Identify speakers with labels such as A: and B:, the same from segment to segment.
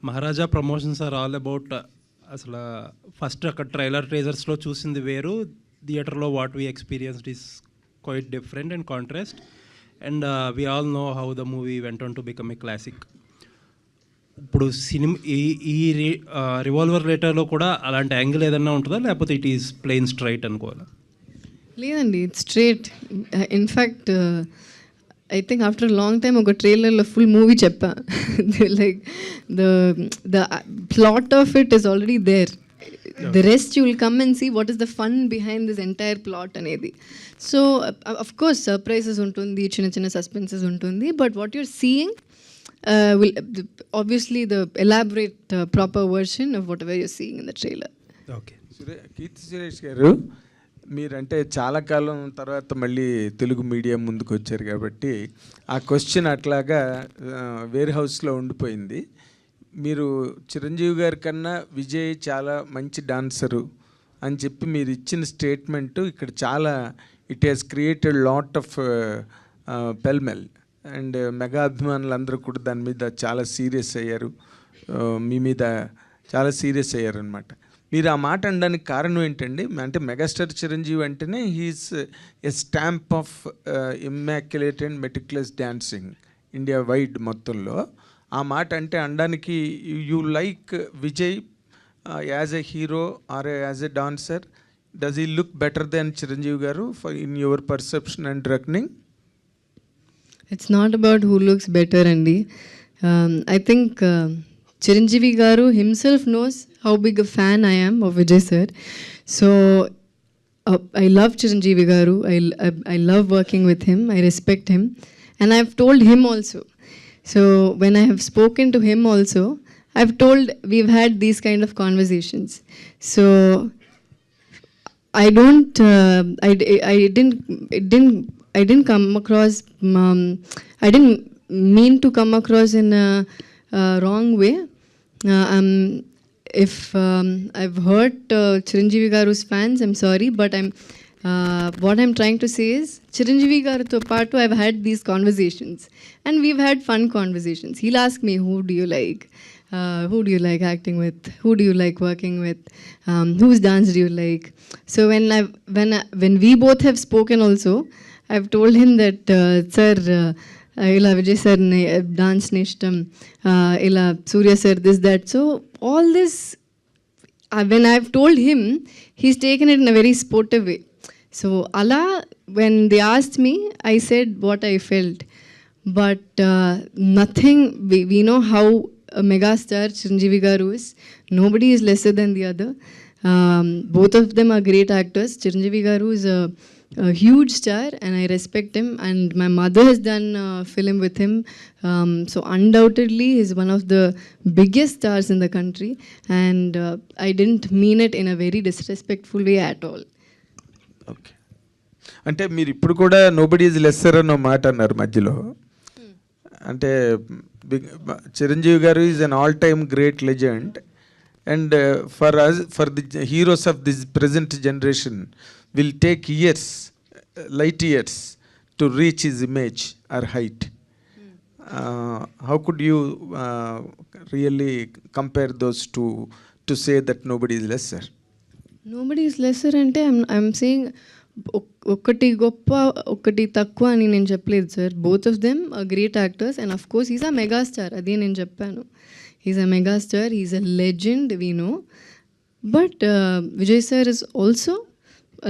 A: Maharaja promotions are all about అసలు first అక్కడ trailer ట్రేజర్స్లో చూసింది వేరు, థియేటర్లో what we experienced is quite different and contrast. And we all know how the movie went on to become a classic. ఇప్పుడు సినిమా ఈ revolver రేటర్లో కూడా అలాంటి యాంగిల్ ఏదన్నా ఉంటుందా, లేకపోతే ఇట్ ఈస్ ప్లెయిన్ స్ట్రైట్ అనుకోవాలా?
B: లేదండి, it's straight. In fact I think after long time ఒక ట్రైలర్లో ఫుల్ మూవీ చెప్పా. Like the plot of it is already there. The rest you will come and see what is the fun behind this entire plot అనేది. So of course surprises ఉంటుంది, చిన్న చిన్న suspenses ఉంటుంది, but what you're seeing will obviously the elaborate proper version of whatever you're seeing in the trailer.
A: Okay.
C: Keerthy Suresh గారు, మీరంటే చాలా కాలం తర్వాత మళ్ళీ తెలుగు మీడియా ముందుకు వచ్చారు కాబట్టి ఆ క్వశ్చన్ అట్లాగా వేర్ హౌస్లో ఉండిపోయింది. మీరు చిరంజీవి గారి కన్నా విజయ్ చాలా మంచి డాన్సరు అని చెప్పి మీరు ఇచ్చిన స్టేట్మెంటు ఇక్కడ చాలా it has created lot of pellmell and mega అభిమానులు అందరూ కూడా దాని మీద చాలా సీరియస్ అయ్యారు, మీ మీద చాలా సీరియస్ అయ్యారు అనమాట. మీరు ఆ మాట అనడానికి కారణం ఏంటండి? అంటే మెగాస్టార్ చిరంజీవి అంటేనే he's a stamp of immaculate and meticulous dancing India wide మొత్తంలో. ఆ మాట అంటే అనడానికి you like Vijay as a hero or as a dancer, does he look better than Chiranjeevi garu for in your perception and reckoning?
B: It's not about who looks better, Andy. I think Chiranjeevi Garu himself knows how big a fan I am of Vijay sir. So I love Chiranjeevi Garu. I love working with him. I respect him. And I've told him also. So when I have spoken to him also, I've told we've had these kind of conversations. So I didn't come across, I didn't mean to come across in a wrong way. If I've hurt Chiranjeevi Garu's fans, I'm sorry, but what I'm trying to say is Chiranjeevi Garu to part I've had these conversations and we've had fun conversations. He'll ask me, who do you like? Who do you like acting with? Who do you like working with? Whose dance do you like? So when we both have spoken also, I've told him that, sir, ila Vijay sir dance nishtam, ila Surya sir this, that. So all this, when I've told him, he's taken it in a very sportive way. So Allah, when they asked me, I said what I felt. But nothing, we know how a mega star Chiranjeevi Garu is. Nobody is lesser than the other. Both of them are great actors. Chiranjeevi Garu is a huge star and I respect him, and my mother has done a film with him, so undoubtedly he's one of the biggest stars in the country, and I didn't mean it in a very disrespectful way at all.
C: Okay, అంటే మీరు ఇప్పుడు కూడా nobody is lesser అన్న మాట అన్నారు మధ్యలో. అంటే Chiranjeevi garu is an all time great legend, and for us, for the heroes of this present generation will take years, light years to reach his image or height. How could you really compare those two to say that nobody is lesser?
B: Nobody is lesser ante I'm saying ఒకటి గొప్ప ఒకటి తక్కువ అని నేను చెప్పలేదు sir. Both of them are great actors and of course is a megastar, అదే నేను చెప్పాను. Is a megastar, is a legend, we know. But Vijay sir is also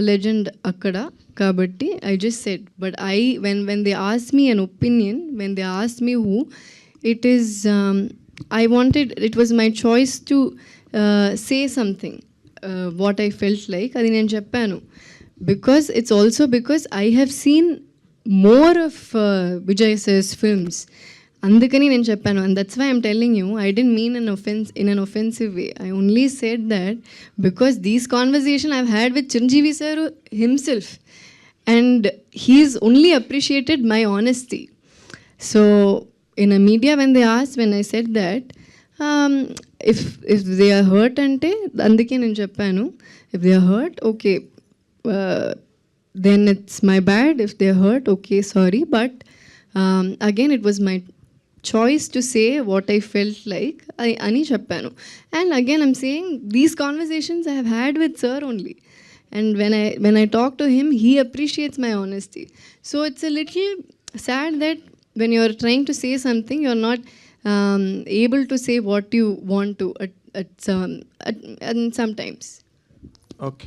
B: a legend akkada, kabatti I just said, but when they asked me an opinion, when they asked me who it is, I wanted, it was my choice to say something, what I felt like adi nen cheppanu, because it's also because I have seen more of Vijay sir's films. అందుకని నేను చెప్పాను, and that's why I'm telling you I didn't mean in an offensive way. I only said that because these conversation I've had with Chiranjeevi sir himself, and he's only appreciated my honesty. So in a media when I said that, if they are hurt అంటే అందుకే నేను చెప్పాను, if they are hurt, okay, then it's my bad. If they are hurt, okay, sorry, but again it was my choice to say what I felt like అని చెప్పాను. And again I'm saying these conversations I have had with sir only. And when I talk to him, he appreciates my honesty. So it's a little sad that when you're trying to say something, you're not able to say what you want to at sometimes.
C: Okay.